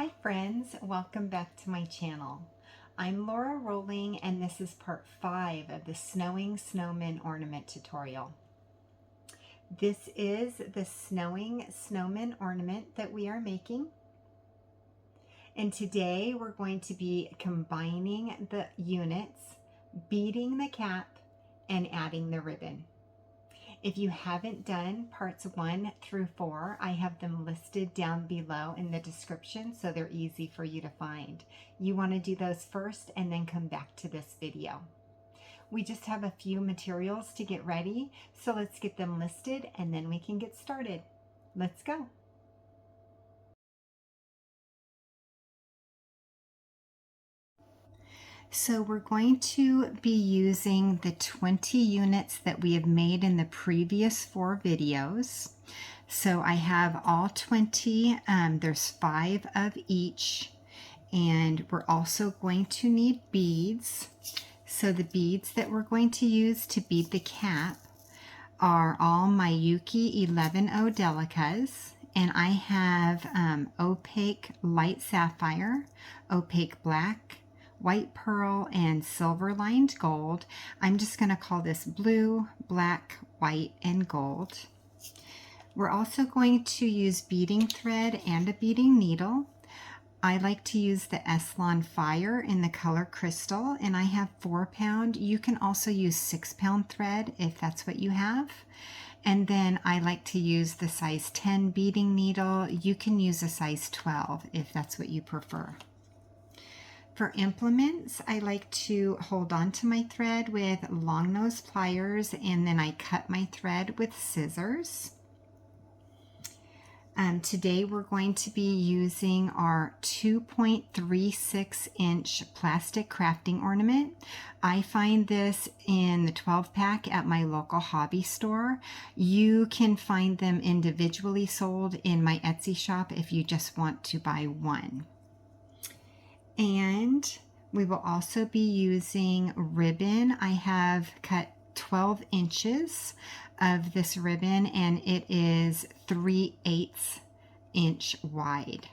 Hi friends, welcome back to my channel. I'm Lora Rolling and this is part 5 of the Snowing Snowmen ornament tutorial. This is the Snowing Snowmen ornament that we are making. And today we're going to be combining the units, beading the cap, and adding the ribbon. If you haven't done parts 1 through 4, I have them listed down below in the description so they're easy for you to find. You want to do those first and then come back to this video. We just have a few materials to get ready, so let's get them listed and then we can get started. Let's go. So we're going to be using the 20 units that we have made in the previous 4 videos. So I have all 20, there's 5 of each, and we're also going to need beads. So the beads that we're going to use to bead the cap are all Miyuki Delicas, and I have opaque light sapphire, opaque black, white pearl, and silver lined gold. I'm just going to call this blue, black, white, and gold. We're also going to use beading thread and a beading needle. I like to use the Eslon Fire in the color crystal, and I have 4-pound. You can also use 6-pound thread if that's what you have. And then I like to use the size 10 beading needle. You can use a size 12 if that's what you prefer. For implements, I like to hold on to my thread with long nose pliers, and then I cut my thread with scissors. Today we're going to be using our 2.36 inch plastic crafting ornament. I find this in the 12 pack at my local hobby store. You can find them individually sold in my Etsy shop if you just want to buy one. And we will also be using ribbon. I have cut 12 inches of this ribbon, and it is 3/8 inch wide.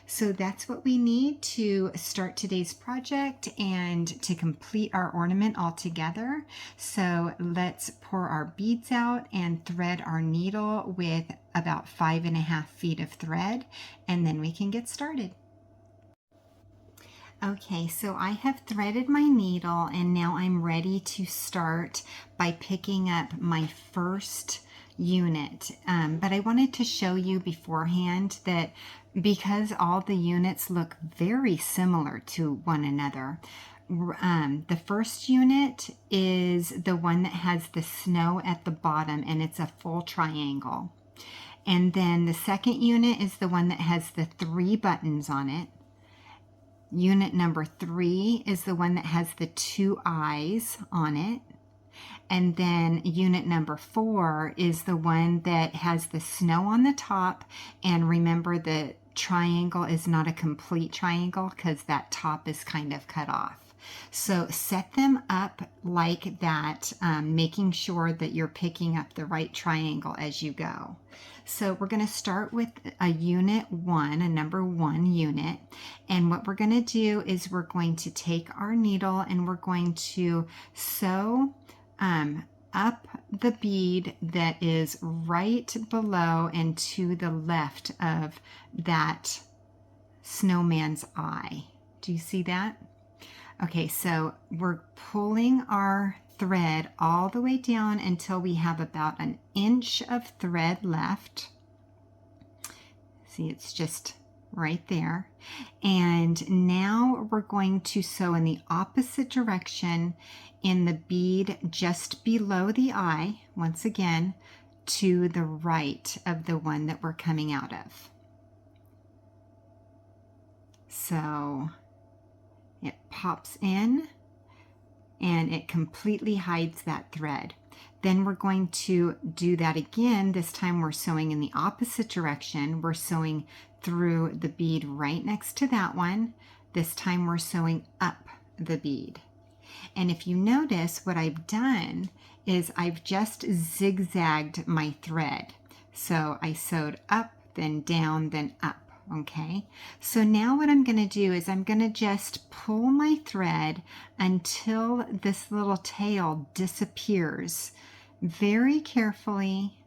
So that's what we need to start today's project and to complete our ornament all together. So let's pour our beads out and thread our needle with about 5.5 feet of thread, and then we can get started. Okay, so I have threaded my needle and now I'm ready to start by picking up my first unit. But I wanted to show you beforehand that because all the units look very similar to one another, the first unit is the one that has the snow at the bottom and it's a full triangle. And then the second unit is the one that has the 3 buttons on it. Unit number 3 is the one that has the 2 eyes on it. And then unit number 4 is the one that has the snow on the top. And remember, the triangle is not a complete triangle because that top is kind of cut off. So set them up like that, making sure that you're picking up the right triangle as you go. So we're going to start with a unit 1, a number 1 unit. And what we're going to do is we're going to take our needle and we're going to sew up the bead that is right below and to the left of that snowman's eye. Do you see that? Okay, so we're pulling our thread all the way down until we have about 1 inch of thread left. See, it's just right there. And now we're going to sew in the opposite direction in the bead just below the eye, once again, to the right of the one that we're coming out of. So it pops in and it completely hides that thread. Then we're going to do that again. This time we're sewing in the opposite direction. We're sewing through the bead right next to that one. This time we're sewing up the bead. And if you notice, what I've done is I've just zigzagged my thread. So I sewed up, then down, then up. Okay, so now what I'm going to do is I'm going to just pull my thread until this little tail disappears. Very carefully,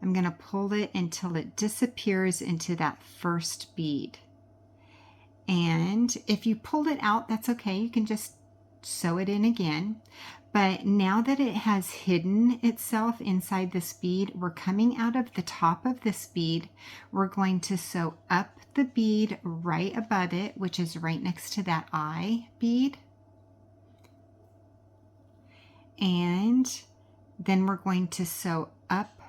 I'm going to pull it until it disappears into that first bead. And if you pull it out, that's okay. You can just sew it in again. But now that it has hidden itself inside this bead, we're coming out of the top of this bead. We're going to sew up the bead right above it, which is right next to that eye bead. And then we're going to sew up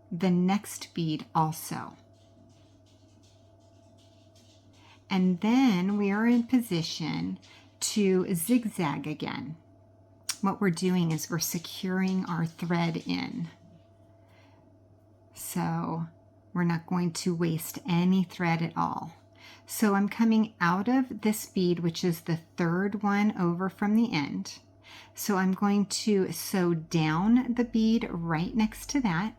the next bead also. And then we are in position to zigzag again. What we're doing is we're securing our thread in. So we're not going to waste any thread at all. So I'm coming out of this bead, which is the third one over from the end. So I'm going to sew down the bead right next to that.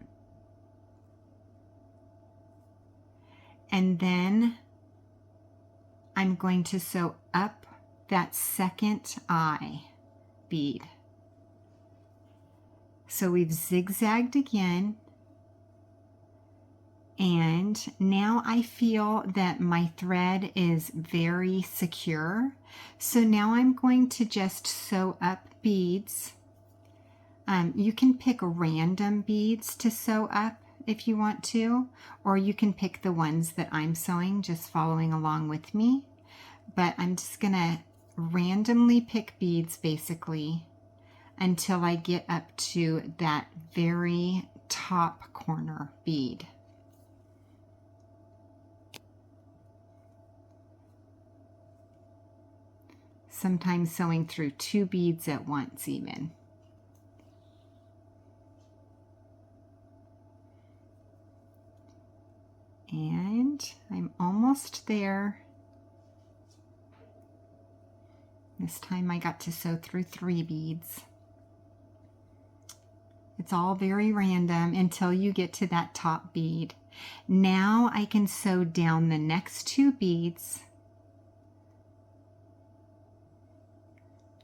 And then I'm going to sew up that second eye bead. So we've zigzagged again, and now I feel that my thread is very secure. So now I'm going to just sew up beads. You can pick random beads to sew up if you want to, or you can pick the ones that I'm sewing, just following along with me. But I'm just gonna randomly pick beads basically until I get up to that very top corner bead. Sometimes sewing through 2 beads at once even. And I'm almost there. This time I got to sew through 3 beads. It's all very random until you get to that top bead. Now I can sew down the next 2 beads,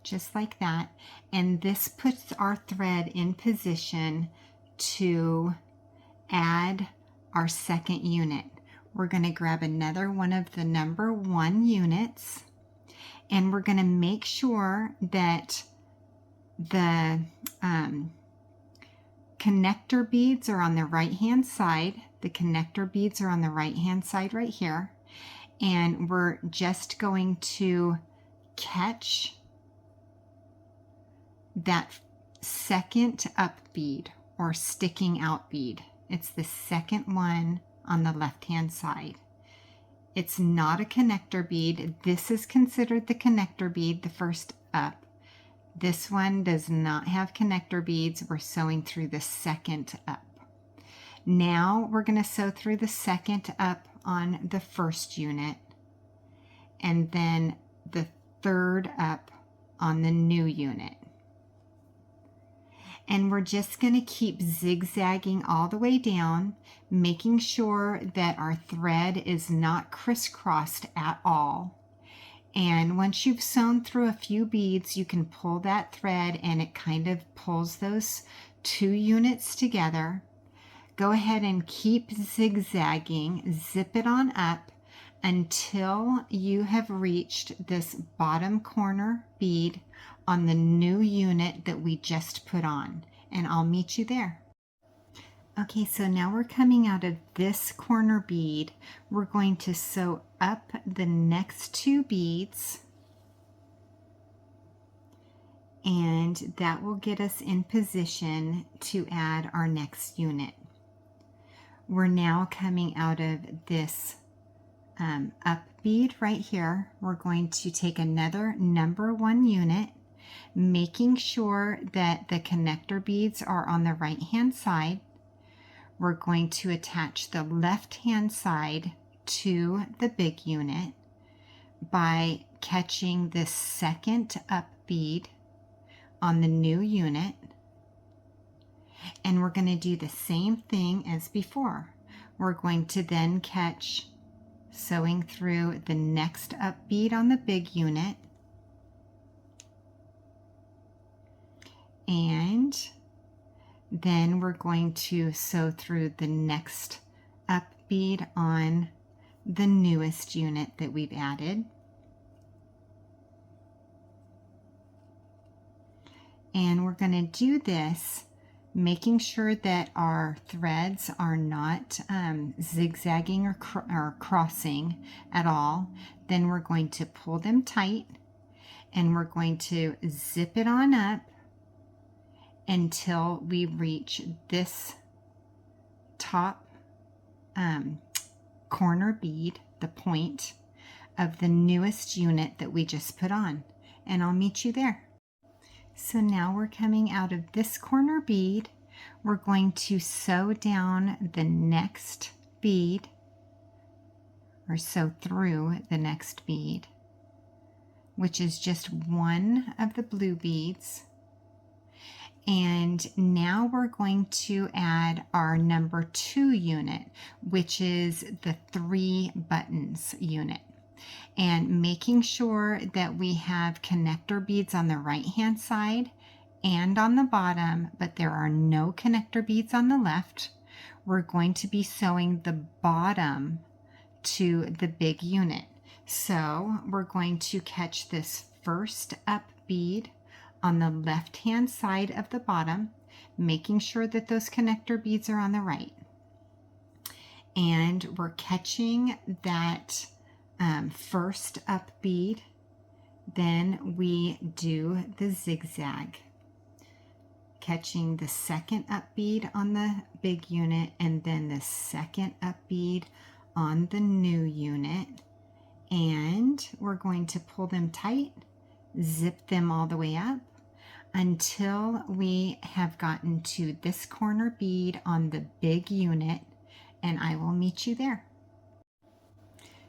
just like that. And this puts our thread in position to add our second unit. We're going to grab another one of the number 1 units, and we're going to make sure that the connector beads are on the right hand side. The connector beads are on the right hand side right here. And we're just going to catch that second up bead or sticking out bead. It's the second one on the left hand side. It's not a connector bead. This is considered the connector bead, the first up. This one does not have connector beads. We're sewing through the second up. Now we're going to sew through the second up on the first unit, and then the third up on the new unit. And we're just going to keep zigzagging all the way down, making sure that our thread is not crisscrossed at all. And once you've sewn through a few beads, you can pull that thread and it kind of pulls those 2 units together. Go ahead and keep zigzagging, zip it on up until you have reached this bottom corner bead on the new unit that we just put on, and I'll meet you there. Okay, so now we're coming out of this corner bead. We're going to sew up the next 2 beads, and that will get us in position to add our next unit. We're now coming out of this up bead right here. We're going to take another number 1 unit, making sure that the connector beads are on the right hand side. We're going to attach the left hand side to the big unit by catching this second up bead on the new unit. And we're going to do the same thing as before. We're going to then catch sewing through the next up bead on the big unit, and then we're going to sew through the next up bead on the newest unit that we've added. And we're going to do this making sure that our threads are not zigzagging or crossing at all. Then we're going to pull them tight and we're going to zip it on up until we reach this top corner bead, the point of the newest unit that we just put on, and I'll meet you there. So now we're coming out of this corner bead. We're going to sew down the next bead, or sew through the next bead, which is just one of the blue beads. And now we're going to add our number 2 unit, which is the 3 buttons unit. And making sure that we have connector beads on the right hand side and on the bottom, but there are no connector beads on the left. We're going to be sewing the bottom to the big unit. So we're going to catch this first up bead on the left hand side of the bottom, making sure that those connector beads are on the right. And we're catching that first up bead, then we do the zigzag, catching the second up bead on the big unit and then the second up bead on the new unit, and we're going to pull them tight, zip them all the way up until we have gotten to this corner bead on the big unit, and I will meet you there.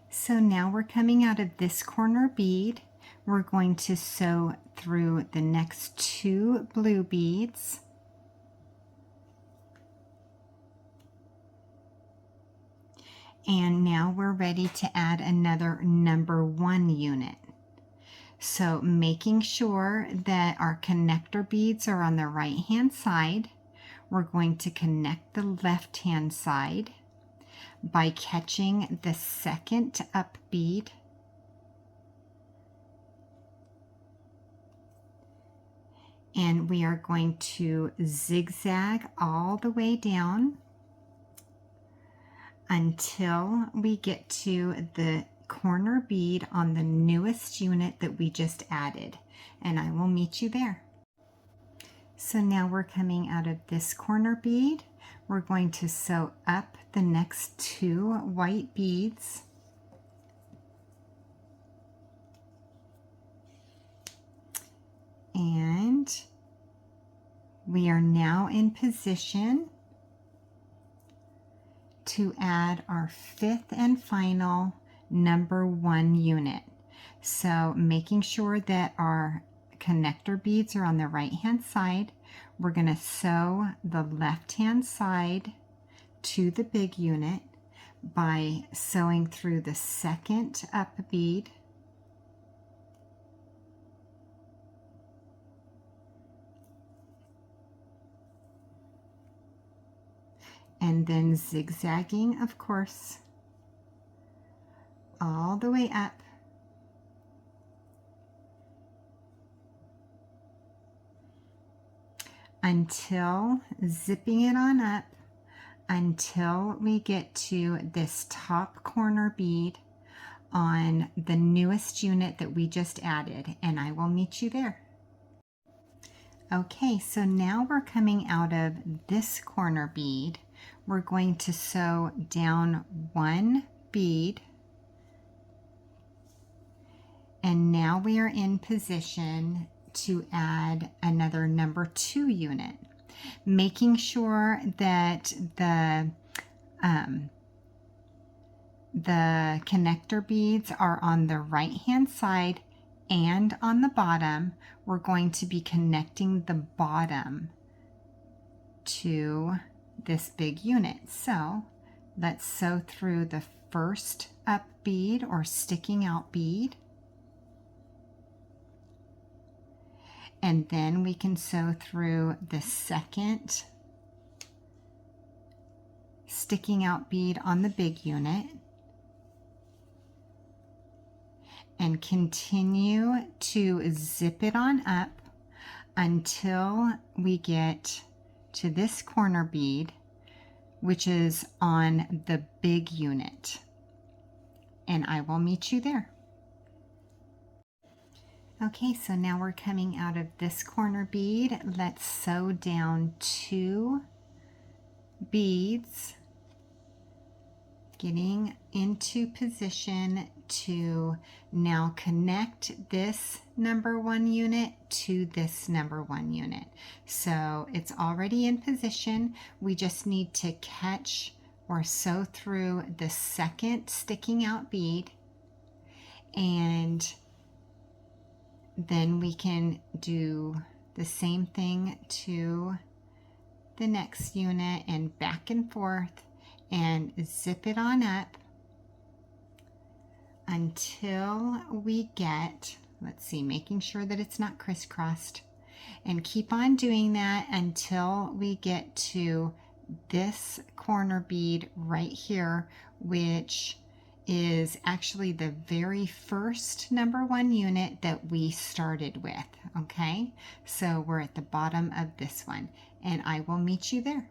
So now we're coming out of this corner bead. We're going to sew through the next 2 blue beads. And now we're ready to add another number 1 unit. So making sure that our connector beads are on the right hand side, we're going to connect the left hand side by catching the second up bead, and we are going to zigzag all the way down until we get to the corner bead on the newest unit that we just added, and I will meet you there. So now we're coming out of this corner bead. We're going to sew up the next 2 white beads, and we are now in position to add our 5th and final number 1 unit. So making sure that our connector beads are on the right hand side, we're going to sew the left hand side to the big unit by sewing through the second up bead, and then zigzagging, of course, all the way up until zipping it on up until we get to this top corner bead on the newest unit that we just added, and I will meet you there. Okay, so now we're coming out of this corner bead. We're going to sew down 1 bead, and now we are in position to add another number 2 unit, making sure that the connector beads are on the right hand side and on the bottom. We're going to be connecting the bottom to this big unit. So let's sew through the first up bead or sticking out bead. And then we can sew through the second sticking out bead on the big unit and continue to zip it on up until we get to this corner bead, which is on the big unit. And I will meet you there. Okay, so now we're coming out of this corner bead. Let's sew down 2 beads, getting into position to now connect this number 1 unit to this number 1 unit. So it's already in position. We just need to catch or sew through the second sticking out bead, and then we can do the same thing to the next unit and back and forth and zip it on up until we get, let's see, making sure that it's not crisscrossed, and keep on doing that until we get to this corner bead right here, which is actually the very first number 1 unit that we started with. Okay, so we're at the bottom of this one, and I will meet you there.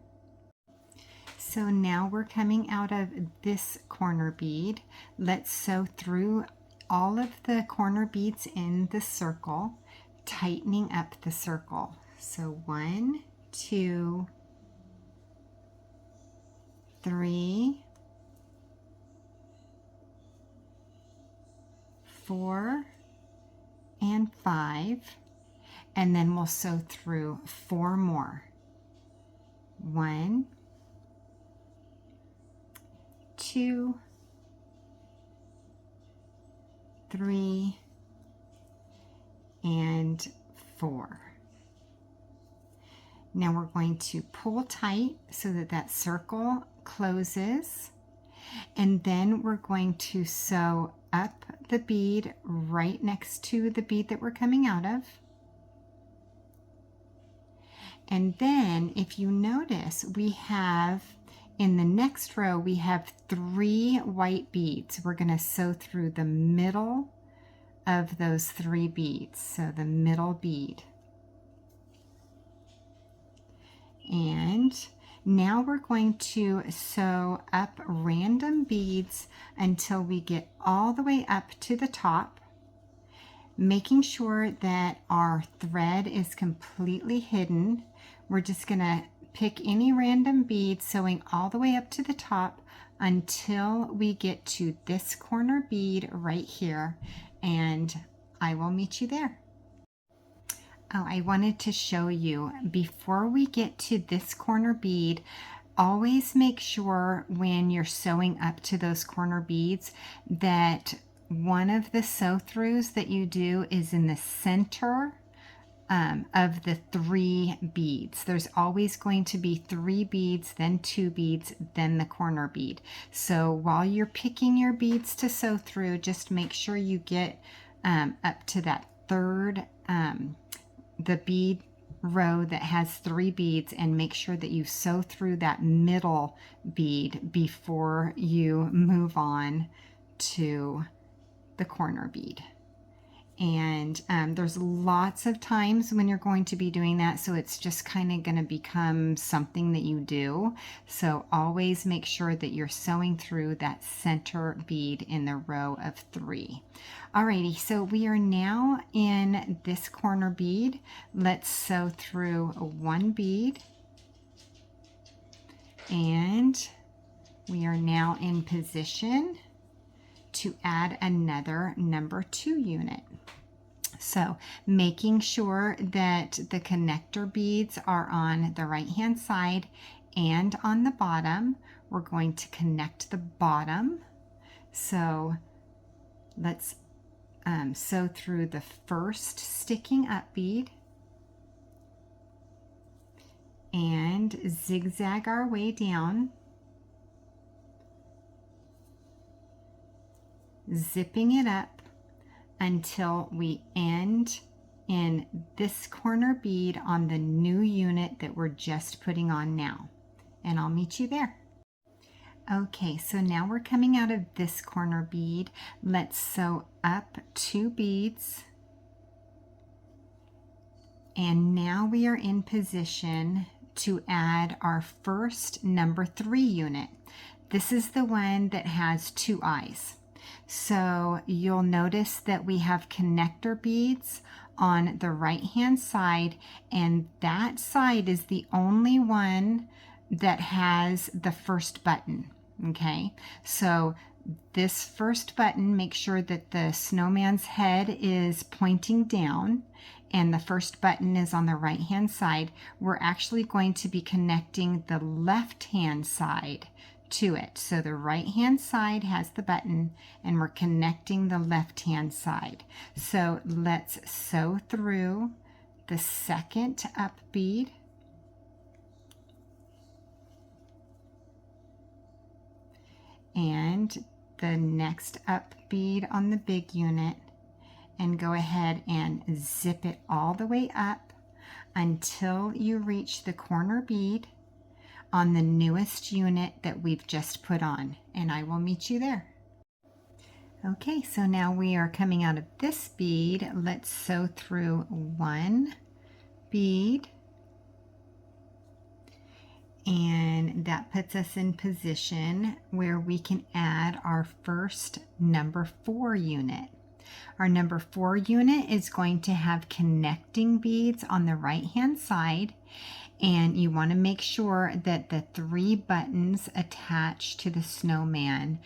So now we're coming out of this corner bead. Let's sew through all of the corner beads in the circle, tightening up the circle. So 1, 2, 3, 4, and 5, and then we'll sew through 4 more. 1, 2, 3, and 4. Now we're going to pull tight so that that circle closes, and then we're going to sew up the bead right next to the bead that we're coming out of. And then if you notice, we have in the next row, we have 3 white beads. We're going to sew through the middle of those 3 beads, so the middle bead. And now we're going to sew up random beads until we get all the way up to the top, making sure that our thread is completely hidden. We're just going to pick any random bead, sewing all the way up to the top until we get to this corner bead right here, and I will meet you there. Oh, I wanted to show you, before we get to this corner bead, always make sure when you're sewing up to those corner beads that one of the sew throughs that you do is in the center of the 3 beads. There's always going to be 3 beads, then 2 beads, then the corner bead. So while you're picking your beads to sew through, just make sure you get up to that third the bead row that has 3 beads, and make sure that you sew through that middle bead before you move on to the corner bead. And there's lots of times when you're going to be doing that, so it's just kind of going to become something that you do. So always make sure that you're sewing through that center bead in the row of 3. Alrighty, so we are now in this corner bead. Let's sew through 1 bead, and we are now in position to add another number 2 unit. So making sure that the connector beads are on the right hand side and on the bottom, we're going to connect the bottom. So let's sew through the first sticking up bead and zigzag our way down. zipping it up until we end in this corner bead on the new unit that we're just putting on now. And I'll meet you there. Okay, so now we're coming out of this corner bead. Let's sew up 2 beads. And now we are in position to add our first number 3 unit. This is the one that has 2 eyes. So you'll notice that we have connector beads on the right hand side, and that side is the only one that has the first button. Okay, so this first button, make sure that the snowman's head is pointing down and the first button is on the right hand side. We're actually going to be connecting the left hand side to it. So the right hand side has the button and we're connecting the left hand side. So let's sew through the second up bead. And the next up bead on the big unit, and go ahead and zip it all the way up until you reach the corner bead on the newest unit that we've just put on, and I will meet you there. Okay, so now we are coming out of this bead. Let's sew through 1 bead, and that puts us in position where we can add our first number 4 unit. Our number 4 unit is going to have connecting beads on the right hand side, and you want to make sure that the 3 buttons attach to the snowman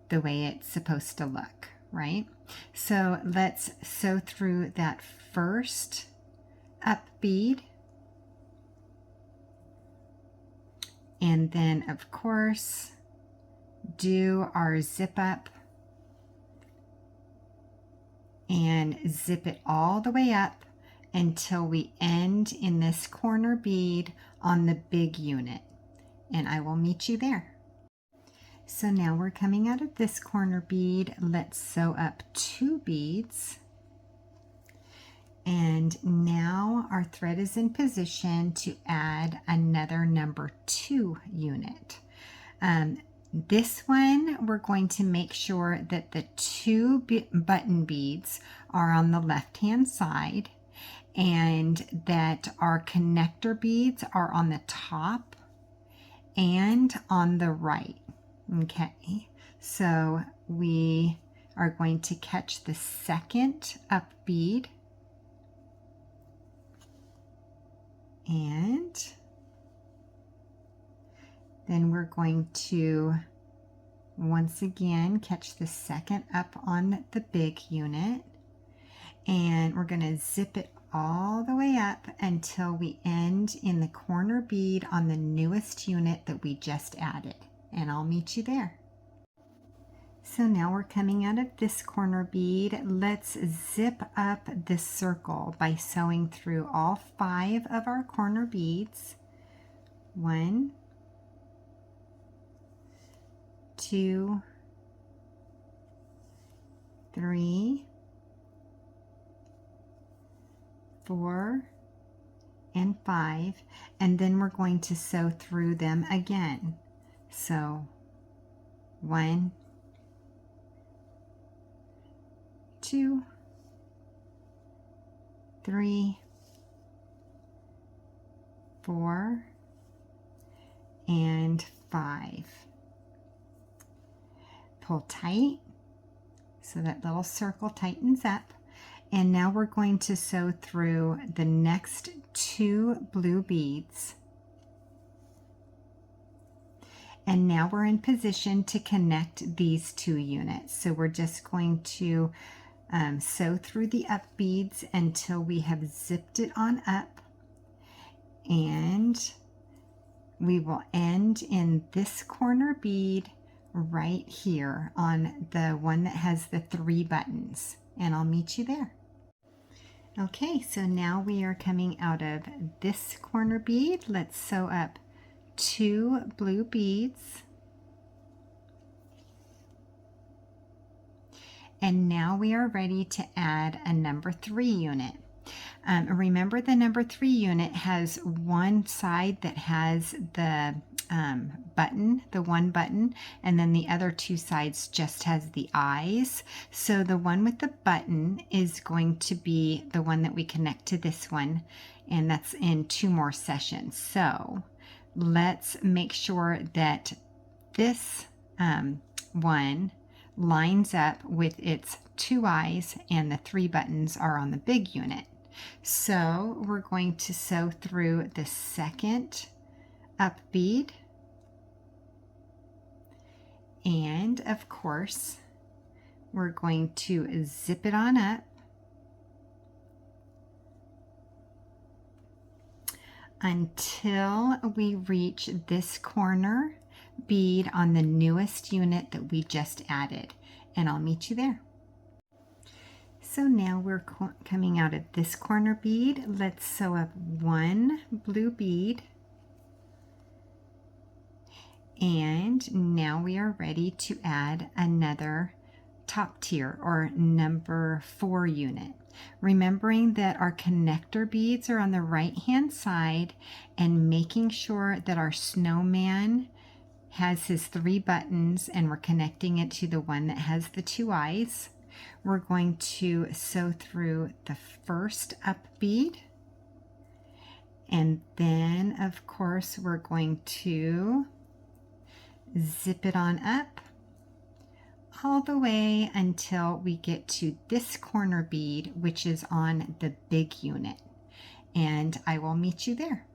the way it's supposed to look, right? So let's sew through that first up bead. And then, of course, do our zip up and zip it all the way up until we end in this corner bead on the big unit. And I will meet you there. So now we're coming out of this corner bead. Let's sew up 2 beads. And now our thread is in position to add another number 2 unit. This one, we're going to make sure that the 2 button beads are on the left hand side and that our connector beads are on the top and on the right. Okay, so we are going to catch the second up bead, and then we're going to once again catch the second up on the big unit, and we're going to zip it all the way up until we end in the corner bead on the newest unit that we just added, and I'll meet you there. So now we're coming out of this corner bead. Let's zip up this circle by sewing through all 5 of our corner beads. 1, 2, 3, 4, and 5, and then we're going to sew through them again. So 1, 2, 3, 4, and 5. Pull tight so that little circle tightens up, and now we're going to sew through the next 2 blue beads. And now we're in position to connect these 2 units. So we're just going to sew through the up beads until we have zipped it on up, and we will end in this corner bead right here on the one that has the 3 buttons, and I'll meet you there. Okay, so now we are coming out of this corner bead. Let's sew up 2 blue beads, And now we are ready to add a number 3 unit. Remember, the number 3 unit has one side that has the button, the one button, and then the other two sides just has the eyes. So the one with the button is going to be the one that we connect to this one, and that's in 2 more sessions. So let's make sure that this one lines up with its 2 eyes and the 3 buttons are on the big unit. So we're going to sew through the second up bead, and of course we're going to zip it on up until we reach this corner bead on the newest unit that we just added, and I'll meet you there. So now we're coming out of this corner bead. Let's sew up 1 blue bead, and now we are ready to add another top tier or number 4 unit. Remembering that our connector beads are on the right hand side, and making sure that our snowman has his 3 buttons and we're connecting it to the one that has the 2 eyes. We're going to sew through the first up bead, and then of course we're going to zip it on up all the way until we get to this corner bead, which is on the big unit, and I will meet you there.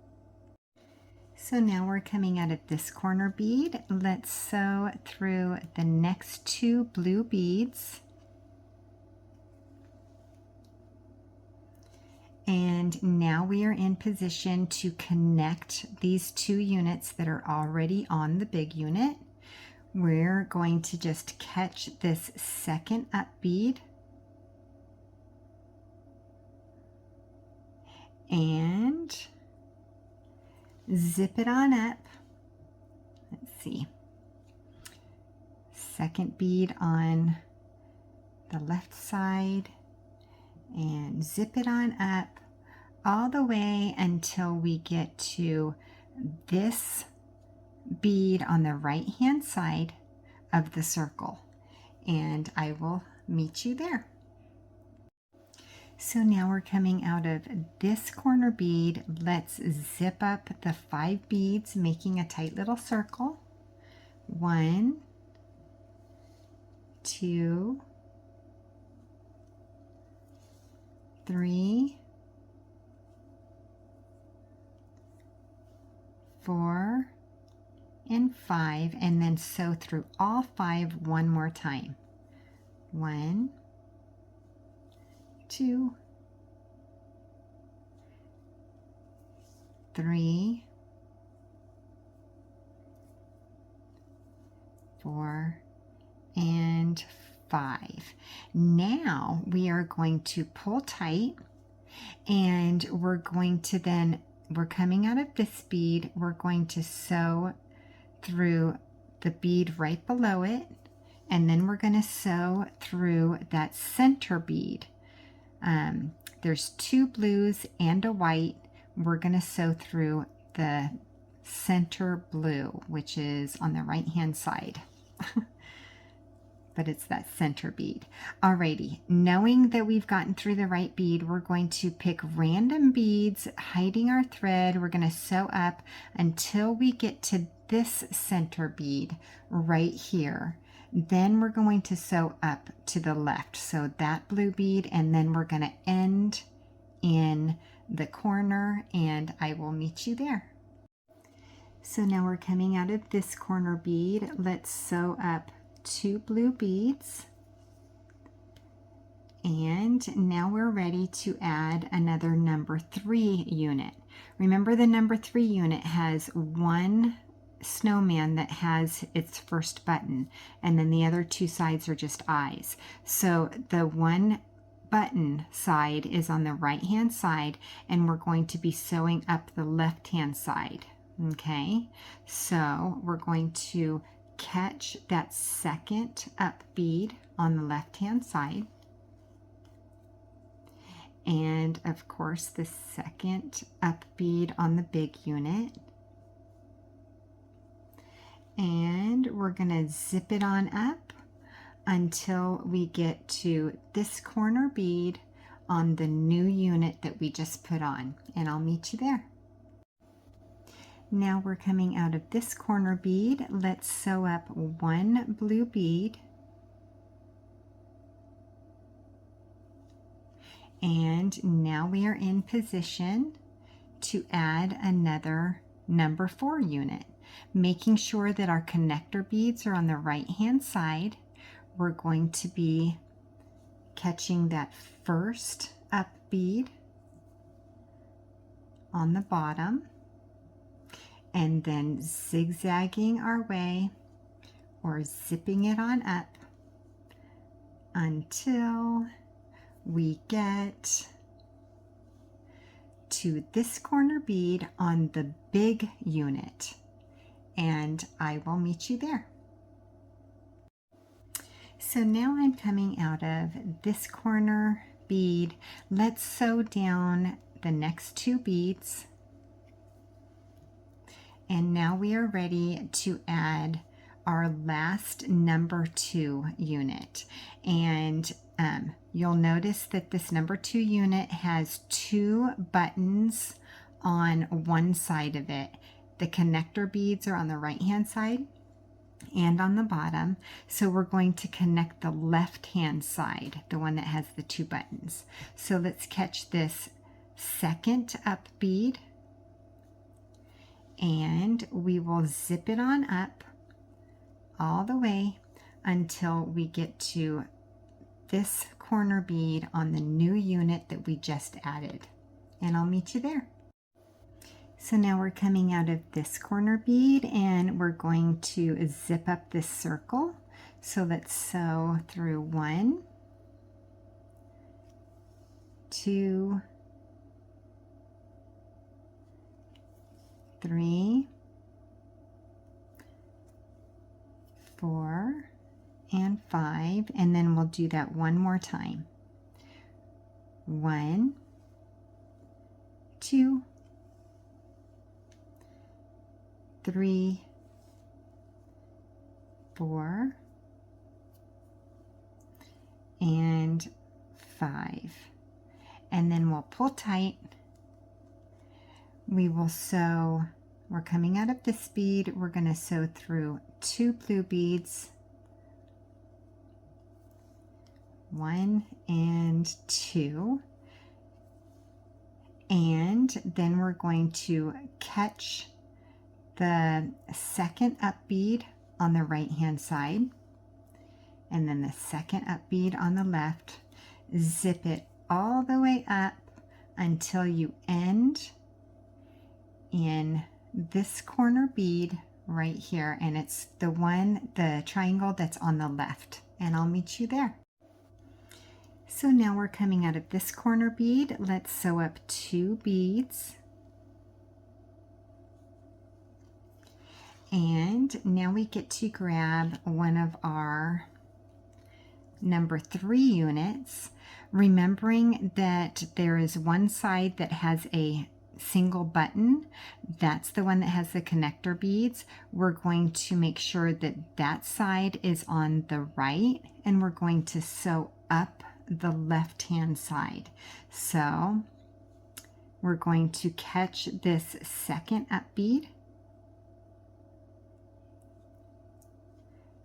So now we're coming out of this corner bead. Let's sew through the next 2 blue beads, and now we are in position to connect these 2 units that are already on the big unit. We're going to just catch this second up bead and zip it on up. Let's see. Second bead on the left side, and zip it on up all the way until we get to this bead on the right hand side of the circle, and I will meet you there. So now we're coming out of this corner bead. Let's zip up the 5 beads, making a tight little circle. 1, 2, 3, 4, and 5, and then sew through all 5 one more time. 1, 2, 3, 4, and 5. Now we are going to pull tight, and we're going to then, we're coming out of this bead, we're going to sew through the bead right below it, and then we're going to sew through that center bead. There's 2 blues and a white. We're going to sew through the center blue, which is on the right hand side. But it's that center bead. Alrighty, knowing that we've gotten through the right bead, we're going to pick random beads, hiding our thread. We're going to sew up until we get to this center bead right here. Then we're going to sew up to the left, so that blue bead, and then we're going to end in the corner, and I will meet you there. So now we're coming out of this corner bead. Let's sew up 2 blue beads, and now we're ready to add another number 3 unit. Remember, the number 3 unit has 1 snowman that has its first button, and then the other 2 sides are just eyes. So the 1 button side is on the right hand side, and we're going to be sewing up the left hand side. Okay, so we're going to catch that second up bead on the left hand side, and of course the second up bead on the big unit, and we're going to zip it on up until we get to this corner bead on the new unit that we just put on, and I'll meet you there. Now we're coming out of this corner bead. Let's sew up one blue bead, and now we are in position to add another number 4 unit, making sure that our connector beads are on the right hand side. We're going to be catching that first up bead on the bottom, and then zigzagging our way or zipping it on up until we get to this corner bead on the big unit, and I will meet you there. So now I'm coming out of this corner bead. Let's sew down the next 2 beads. And now we are ready to add our last number 2 unit. And you'll notice that this number 2 unit has 2 buttons on one side of it. The connector beads are on the right hand side and on the bottom. So we're going to connect the left hand side, the one that has the 2 buttons. So let's catch this second up bead, and we will zip it on up all the way until we get to this corner bead on the new unit that we just added, and I'll meet you there. So now we're coming out of this corner bead, and we're going to zip up this circle. So let's sew through 1, 2, 3, 4, and 5, and then we'll do that one more time. 1, 2, 3, 4, and 5, and then we'll pull tight. We will sew, we're coming out of this bead, we're going to sew through 2 blue beads, 1 and 2, and then we're going to catch the second up bead on the right hand side, and then the second up bead on the left. Zip it all the way up until you end in this corner bead right here, and it's the triangle that's on the left, and I'll meet you there. So now we're coming out of this corner bead. Let's sew up 2 beads. And now we get to grab one of our number 3 units, remembering that there is one side that has a single button. That's the one that has the connector beads. We're going to make sure that that side is on the right, and we're going to sew up the left hand side. So we're going to catch this second up bead.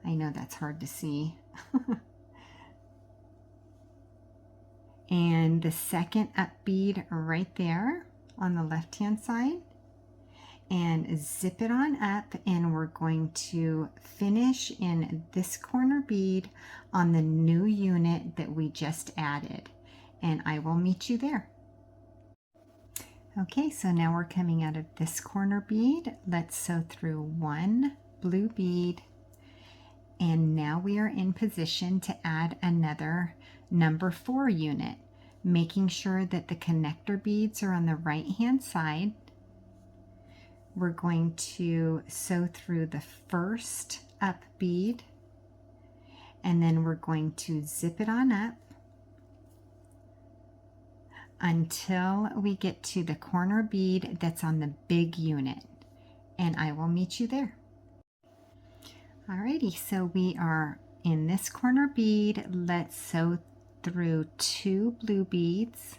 I know that's hard to see. And the second up bead right there on the left hand side, and zip it on up, and we're going to finish in this corner bead on the new unit that we just added, and I will meet you there. Okay, so now we're coming out of this corner bead. Let's sew through 1 blue bead, and now we are in position to add another number 4 unit, making sure that the connector beads are on the right hand side. We're going to sew through the first up bead, and then we're going to zip it on up until we get to the corner bead that's on the big unit, and I will meet you there. Alrighty, so we are in this corner bead. Let's sew through 2 blue beads,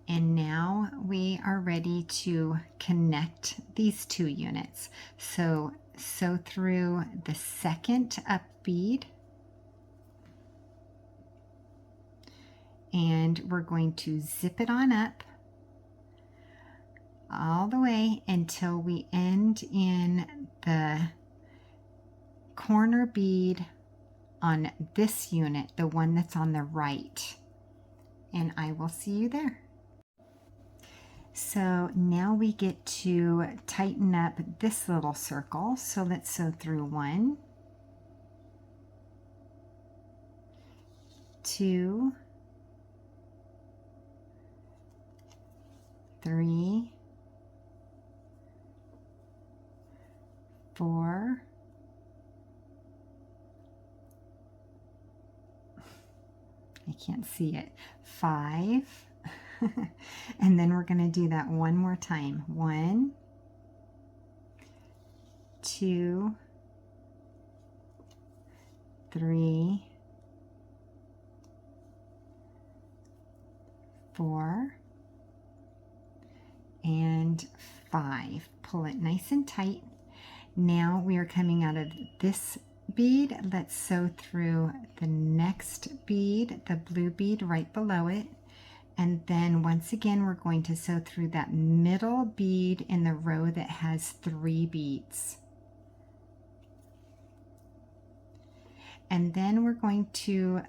and now we are ready to connect these 2 units. So sew through the second up bead, and we're going to zip it on up all the way until we end in the corner bead on this unit, the one that's on the right, and I will see you there. So now we get to tighten up this little circle. So let's sew through 1, 2, 3, 4, I can't see it, 5, and then we're going to do that one more time. 1, 2, 3, 4, and 5. Pull it nice and tight. Now we are coming out of this bead. Let's sew through the next bead, the blue bead right below it, and then once again we're going to sew through that middle bead in the row that has 3 beads, and then we're going to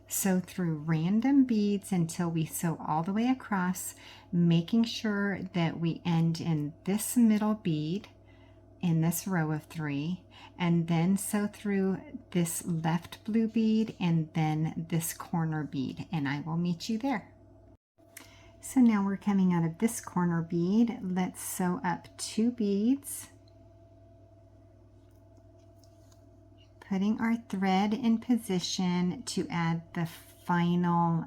sew through random beads until we sew all the way across, making sure that we end in this middle bead in this row of 3, and then sew through this left blue bead and then this corner bead, and I will meet you there. So now we're coming out of this corner bead. Let's sew up 2 beads, putting our thread in position to add the final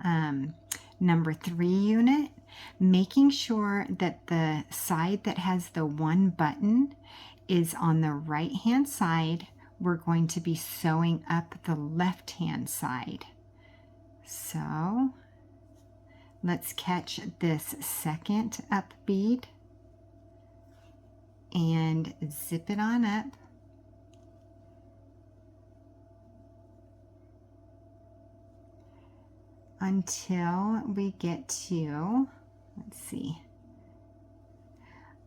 number 3 unit, making sure that the side that has the 1 button is on the right hand side. We're going to be sewing up the left hand side. So let's catch this second up bead and zip it on up. Until we get to, let's see,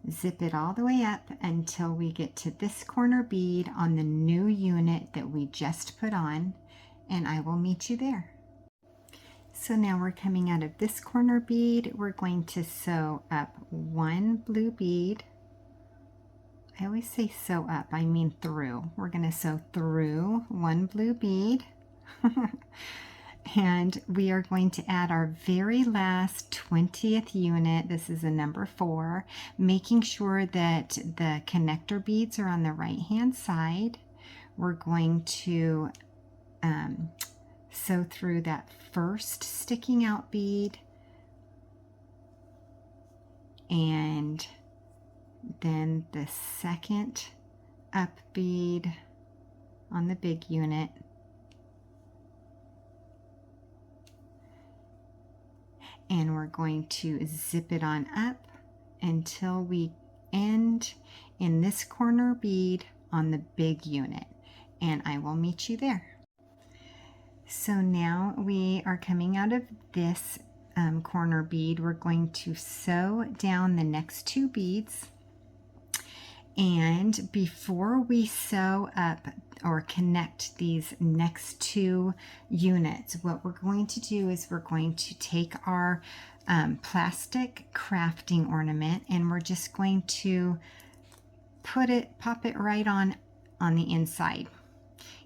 zip it all the way up until we get to this corner bead on the new unit that we just put on, and I will meet you there. So now we're coming out of this corner bead. We're going to sew up 1 blue bead. I always say sew up, I mean through. We're going to sew through 1 blue bead. And we are going to add our very last 20th unit. This is a number 4, making sure that the connector beads are on the right hand side. We're going to sew through that first sticking out bead, and then the second up bead on the big unit, and we're going to zip it on up until we end in this corner bead on the big unit, and I will meet you there. So now we are coming out of this corner bead. We're going to sew down the next 2 beads, and before we sew up or connect these next 2 units, what we're going to do is we're going to take our plastic crafting ornament, and we're just going to pop it right on the inside.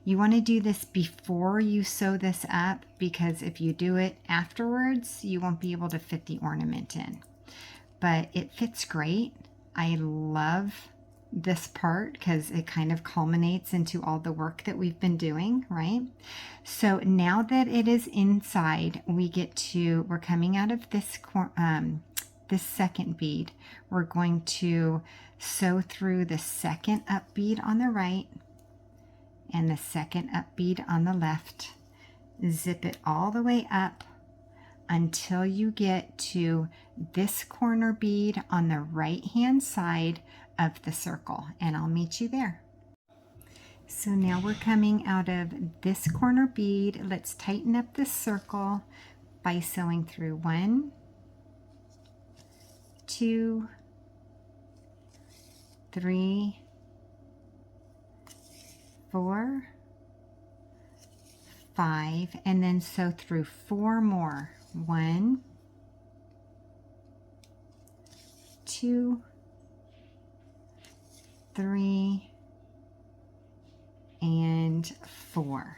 You want to do this before you sew this up, because if you do it afterwards, you won't be able to fit the ornament in. But it fits great. I love this part because it kind of culminates into all the work that we've been doing, right? So now that it is inside, we're coming out of this second bead. We're going to sew through the second up bead on the right and the second up bead on the left. Zip it all the way up until you get to this corner bead on the right hand side of the circle, and I'll meet you there. So now we're coming out of this corner bead. Let's tighten up this circle by sewing through 1, 2, 3, 4, 5, and then sew through 4 more. 1, 2, 3, and 4.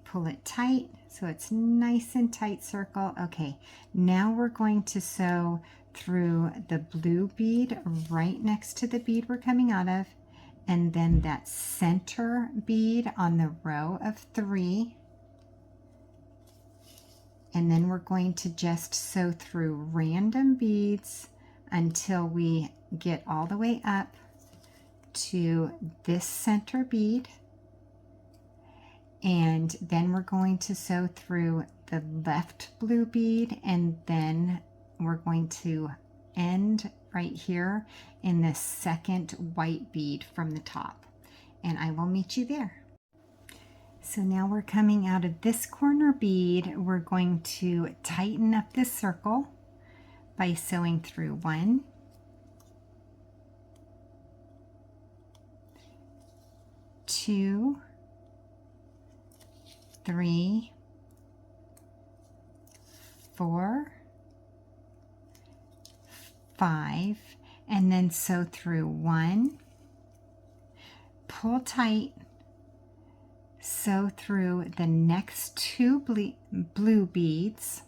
Pull it tight so it's nice and tight circle. Okay, now we're going to sew through the blue bead right next to the bead we're coming out of, and then that center bead on the row of 3. And then we're going to just sew through random beads until we get all the way up to this center bead. And then we're going to sew through the left blue bead, and then we're going to end right here in the second white bead from the top. And I will meet you there. So now we're coming out of this corner bead. We're going to tighten up this circle by sewing through 1, 2, 3, 4, 5, and then sew through 1, pull tight, sew through the next 2 blue beads,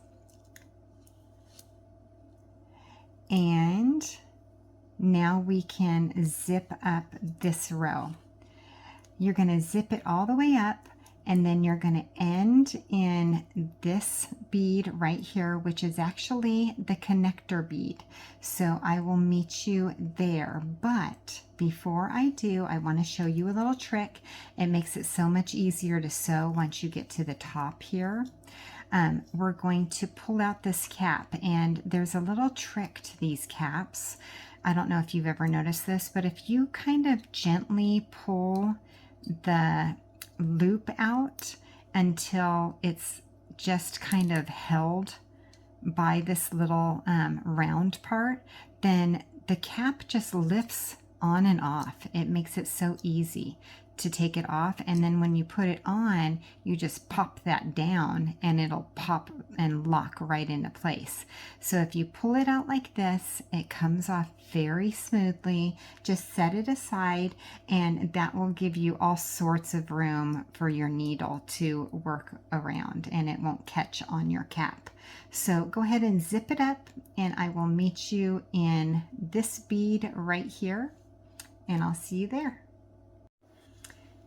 and now we can zip up this row. You're going to zip it all the way up, and then you're going to end in this bead right here, which is actually the connector bead. So I will meet you there. But before I do, I want to show you a little trick. It makes it so much easier to sew once you get to the top here. We're going to pull out this cap, and there's a little trick to these caps. I don't know if you've ever noticed this, but if you kind of gently pull the loop out until it's just kind of held by this little round part, then the cap just lifts on and off. It makes it so easy to take it off, and then when you put it on, you just pop that down and it'll pop and lock right into place. So if you pull it out like this, it comes off very smoothly. Just set it aside, and that will give you all sorts of room for your needle to work around, and it won't catch on your cap. So go ahead and zip it up, and I will meet you in this bead right here, and I'll see you there.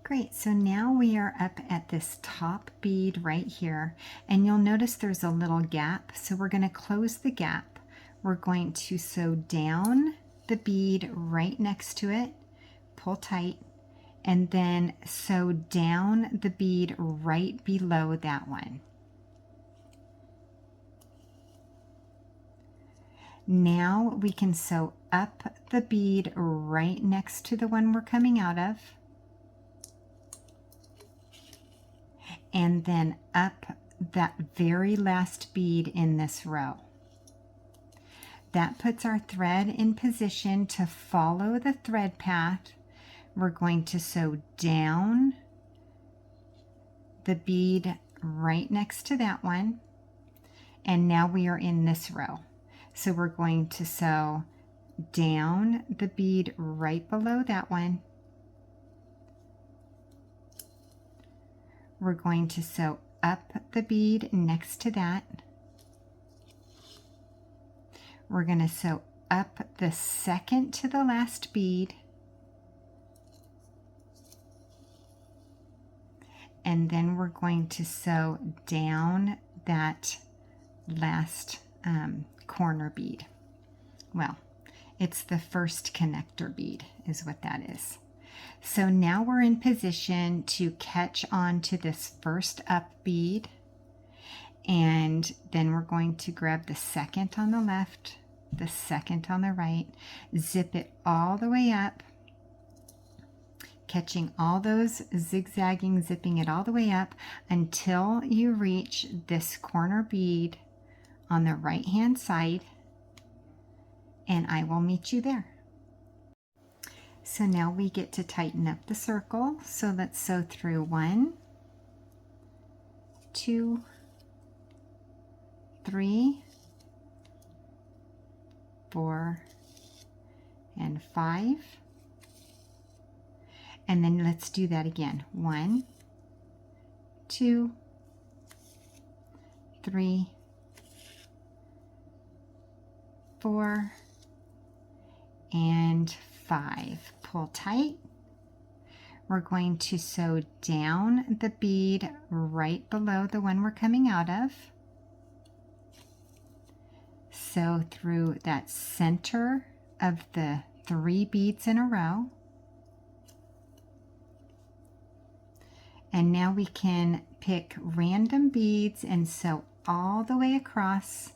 Great, so now we are up at this top bead right here, and you'll notice there's a little gap, so we're going to close the gap. We're going to sew down the bead right next to it, pull tight, and then sew down the bead right below that one. Now we can sew up the bead right next to the one we're coming out of, and then up that very last bead in this row. That puts our thread in position to follow the thread path. We're going to sew down the bead right next to that one, and now we are in this row. So we're going to sew down the bead right below that one. We're going to sew up the bead next to that. We're going to sew up the second to the last bead, and then we're going to sew down that last corner bead. Well, it's the first connector bead is what that is. So now we're in position to catch on to this first up bead, and then we're going to grab the second on the left, the second on the right, zip it all the way up, catching all those zigzagging, zipping it all the way up until you reach this corner bead on the right hand side, and I will meet you there. So now we get to tighten up the circle. So let's sew through 1, 2, 3, 4, and 5. And then let's do that again. 1, 2, 3, 4, and 5. Pull tight. We're going to sew down the bead right below the one we're coming out of. Sew through that center of the 3 beads in a row. And now we can pick random beads and sew all the way across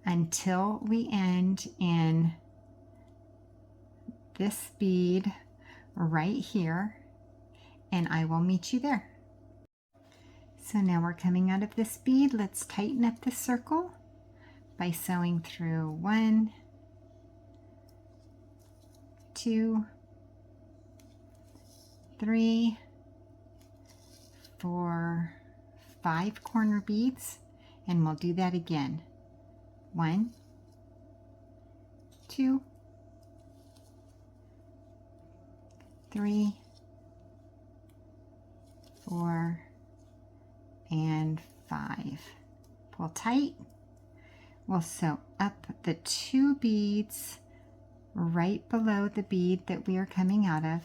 until we end in this bead right here, and I will meet you there. So now we're coming out of this bead. Let's tighten up the circle by sewing through 1, 2, 3, 4, 5 corner beads, and we'll do that again. 1, 2, 3, 4, and 5. Pull tight. We'll sew up the 2 beads right below the bead that we are coming out of.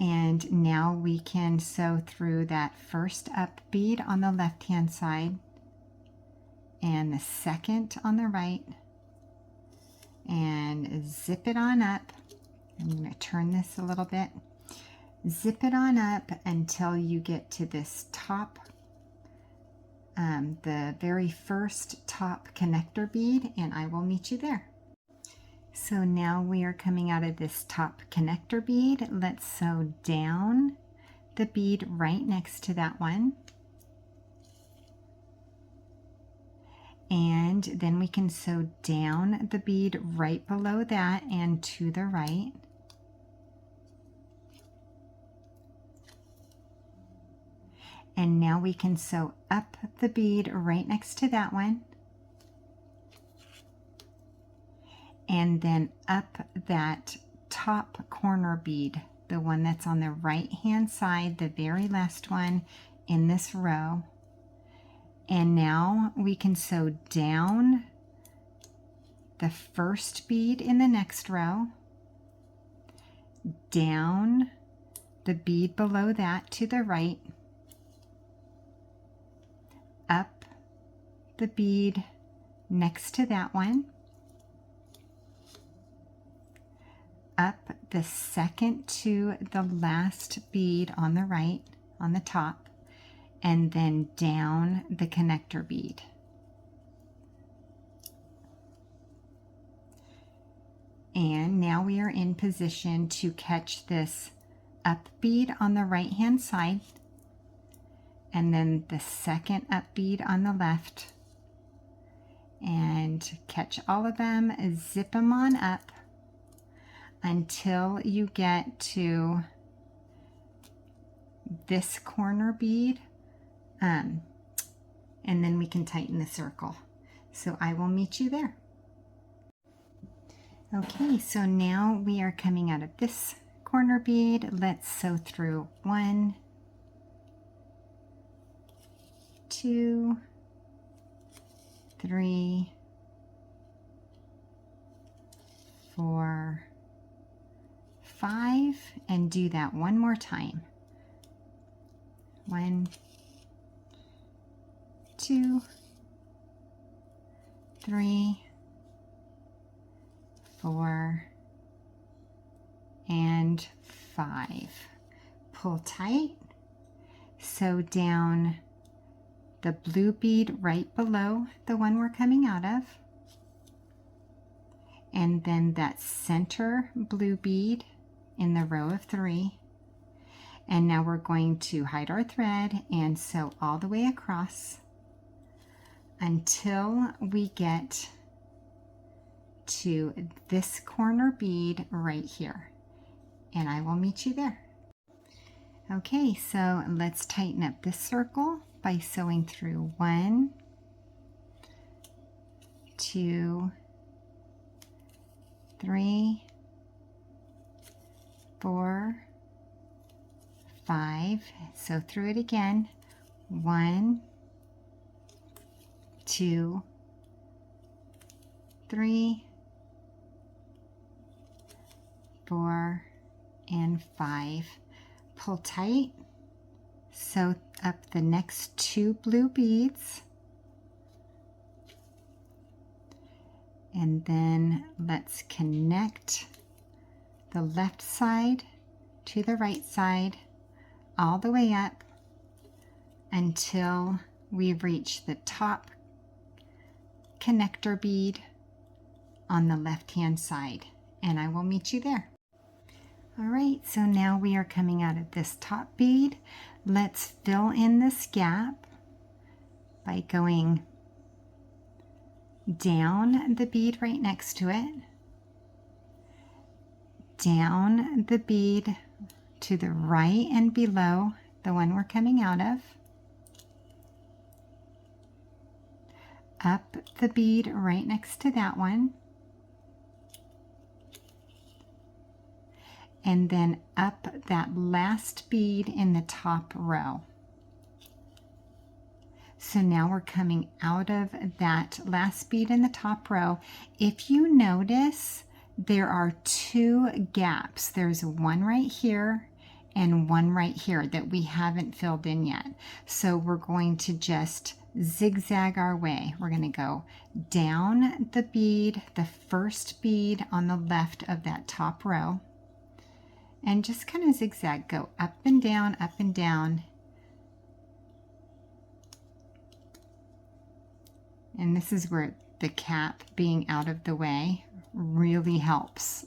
And now we can sew through that first up bead on the left hand side and the second on the right, and zip it on up. I'm going to turn this a little bit. Zip it on up until you get to this top, the very first top connector bead, and I will meet you there. So now we are coming out of this top connector bead. Let's sew down the bead right next to that one. And then we can sew down the bead right below that and to the right. And now we can sew up the bead right next to that one. And then up that top corner bead, the one that's on the right hand side, the very last one in this row. And now we can sew down the first bead in the next row, down the bead below that to the right, up the bead next to that one, up the second to the last bead on the right, on the top, and then down the connector bead. And now we are in position to catch this up bead on the right hand side, and then the second up bead on the left, and catch all of them, zip them on up until you get to this corner bead, and then we can tighten the circle. So I will meet you there. Okay, so now we are coming out of this corner bead. Let's sew through 1, 2, 3, 4, 5, and do that one more time. 1, 2, 3, 4, and 5. Pull tight. Sew down the blue bead right below the one we're coming out of, and then that center blue bead in the row of 3. And now we're going to hide our thread and sew all the way across until we get to this corner bead right here, and I will meet you there. Okay, so let's tighten up this circle by sewing through 1, 2, 3, 4, 5. Sew through it again. 1, 2, 3, 4, and 5. Pull tight. Sew up the next 2 blue beads, and then let's connect the left side to the right side all the way up until we reach the top connector bead on the left hand side, and I will meet you there. All right, so now we are coming out of this top bead. Let's fill in this gap by going down the bead right next to it, down the bead to the right and below the one we're coming out of, up the bead right next to that one, and then up that last bead in the top row. So now we're coming out of that last bead in the top row. If you notice, there are 2 gaps. There's one right here and one right here that we haven't filled in yet. So we're going to just zigzag our way. We're going to go down the bead, the first bead on the left of that top row, and just kind of zigzag, go up and down, up and down. And this is where the cap being out of the way really helps.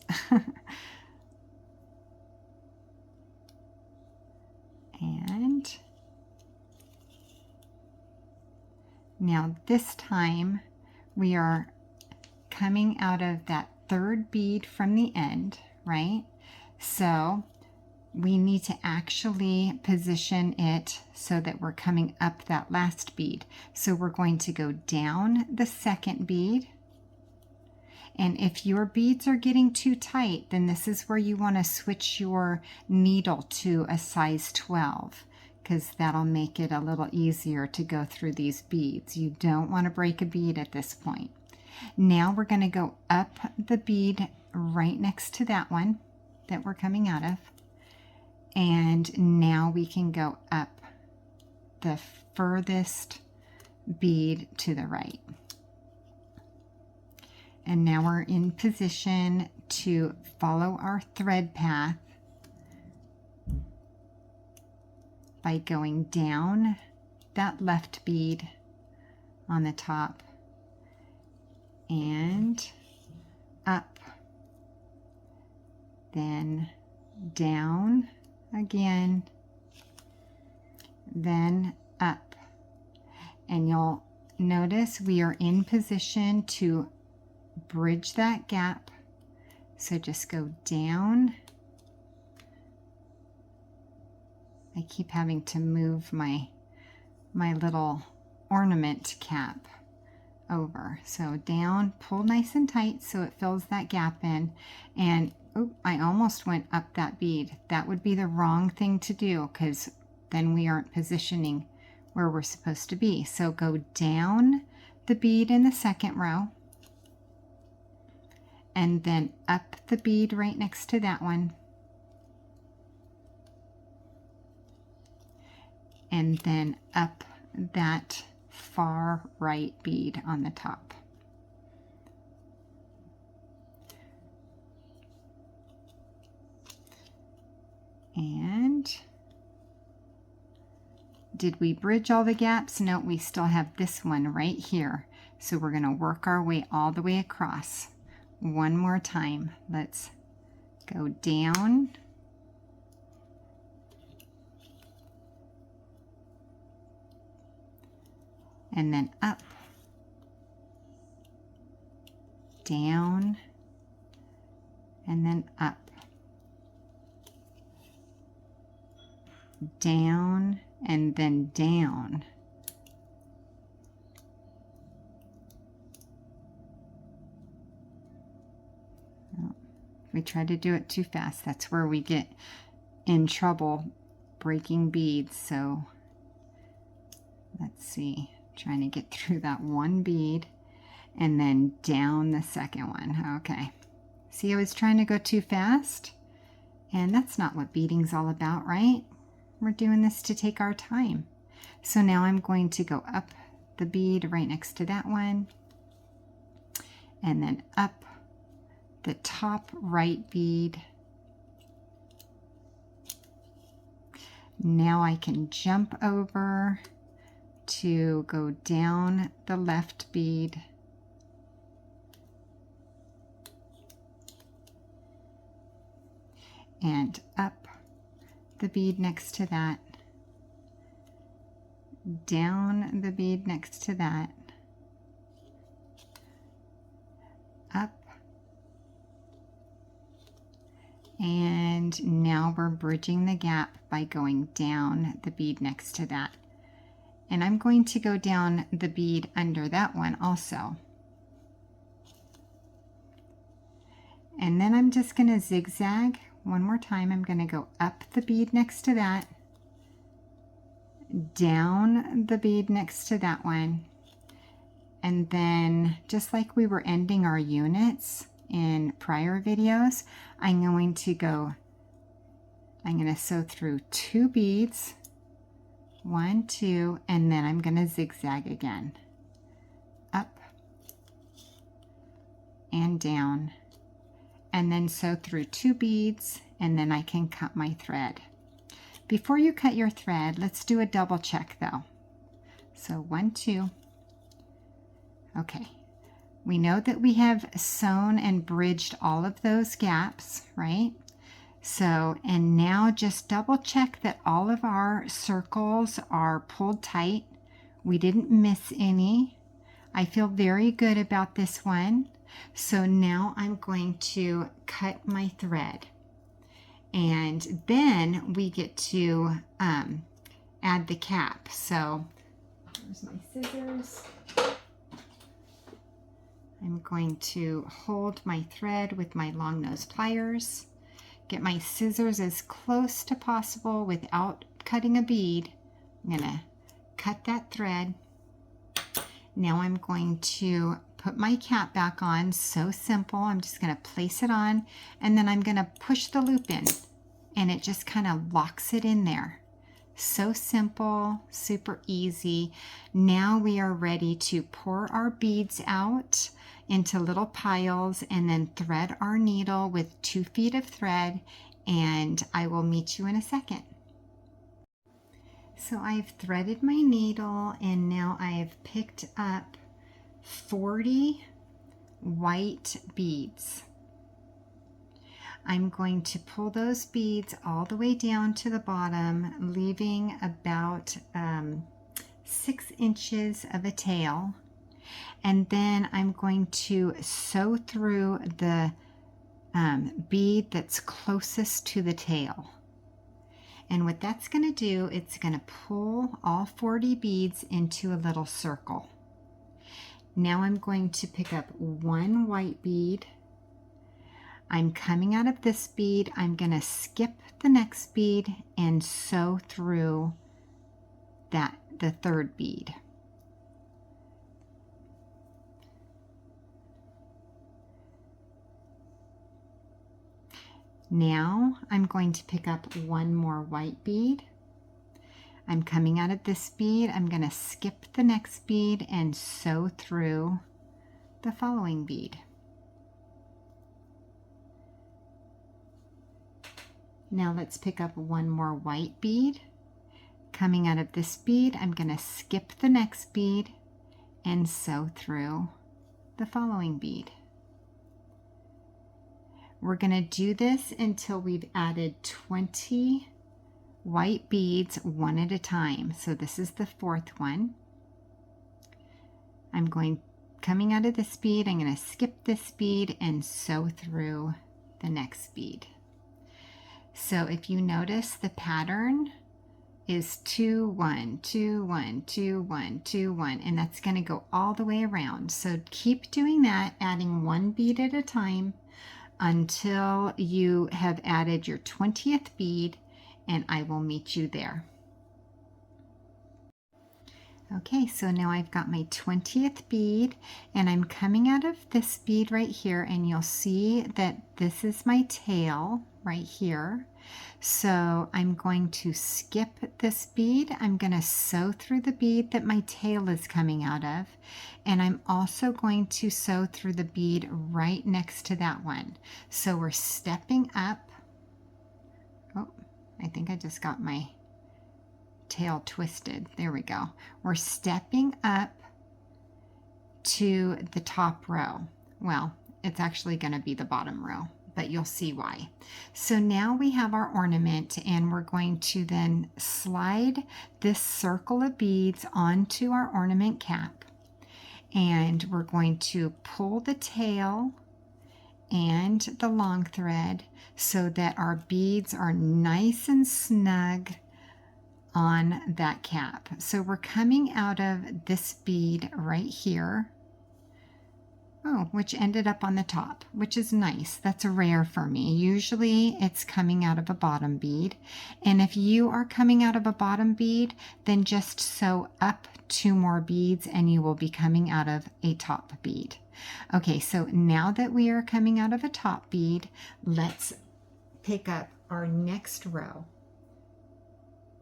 And now this time we are coming out of that 3rd bead from the end, right? So we need to actually position it so that we're coming up that last bead. So we're going to go down the 2nd bead. And if your beads are getting too tight, then this is where you want to switch your needle to a size 12, because that'll make it a little easier to go through these beads. You don't want to break a bead at this point. Now we're going to go up the bead right next to that one that we're coming out of. And now we can go up the furthest bead to the right. And now we're in position to follow our thread path by going down that left bead on the top and up, then down again, then up. And you'll notice we are in position to bridge that gap. So just go down. I keep having to move my little ornament cap over. So down, pull nice and tight so it fills that gap in. And oh, I almost went up that bead. That would be the wrong thing to do, because then we aren't positioning where we're supposed to be. So go down the bead in the 2nd row, and then up the bead right next to that one, and then up that far right bead on the top. And did we bridge all the gaps? No, we still have this one right here. So we're going to work our way all the way across. One more time. Let's go down. And then up. Down. And then up. Down and then down. We try to do it too fast. That's where we get in trouble breaking beads. So let's see, trying to get through that one bead and then down the second one. Okay. See, I was trying to go too fast, and that's not what beading's all about, right? We're doing this to take our time. So now I'm going to go up the bead right next to that one, and then up the top right bead. Now I can jump over to go down the left bead, and up the bead next to that, down the bead next to that, up, and now we're bridging the gap by going down the bead next to that. And I'm going to go down the bead under that one also. And then I'm just going to zigzag one more time. I'm going to go up the bead next to that, down the bead next to that one, and then just like we were ending our units in prior videos, I'm going to sew through 2 beads, 1, 2, and then I'm going to zigzag again, up and down, and then sew through 2 beads, and then I can cut my thread. Before you cut your thread, let's do a double check though. So 1, 2. Okay. We know that we have sewn and bridged all of those gaps, right? So, and now just double check that all of our circles are pulled tight. We didn't miss any. I feel very good about this one. So now I'm going to cut my thread, and then we get to add the cap. So here's my scissors. I'm going to hold my thread with my long nose pliers, get my scissors as close to possible without cutting a bead. I'm going to cut that thread. Now I'm going to put my cap back on. So simple. I'm just going to place it on, and then I'm going to push the loop in, and it just kind of locks it in there. So simple, super easy. Now we are ready to pour our beads out into little piles and then thread our needle with 2 feet of thread, and I will meet you in a second. So I've threaded my needle, and now I've picked up 40 white beads. I'm going to pull those beads all the way down to the bottom, leaving about 6 inches of a tail. And then I'm going to sew through the bead that's closest to the tail. And what that's going to do, it's going to pull all 40 beads into a little circle. Now I'm going to pick up 1 white bead. I'm coming out of this bead. I'm going to skip the next bead and sew through the 3rd bead. Now I'm going to pick up one more white bead. I'm coming out of this bead. I'm going to skip the next bead and sew through the following bead. Now let's pick up one more white bead. Coming out of this bead, I'm going to skip the next bead and sew through the following bead. We're going to do this until we've added 20 white beads one at a time. So this is the fourth one. Coming out of this bead, I'm going to skip this bead and sew through the next bead. So if you notice, the pattern is 2 1 2 1 2 1 2 1, and that's going to go all the way around. So keep doing that, adding one bead at a time until you have added your 20th bead, and I will meet you there. Okay, so now I've got my 20th bead, and I'm coming out of this bead right here, and you'll see that this is my tail right here. So I'm going to skip this bead. I'm going to sew through the bead that my tail is coming out of, and I'm also going to sew through the bead right next to that one. So we're stepping up. Oh, I think I just got my tail twisted. There we go. We're stepping up to the top row. Well, it's actually going to be the bottom row, but you'll see why. So now we have our ornament, and we're going to then slide this circle of beads onto our ornament cap, and we're going to pull the tail and the long thread so that our beads are nice and snug on that cap. So we're coming out of this bead right here, which ended up on the top, which is nice. That's rare for me. Usually it's coming out of a bottom bead, and if you are coming out of a bottom bead, then just sew up 2 more beads and you will be coming out of a top bead. Okay, so now that we are coming out of a top bead, let's pick up our next row,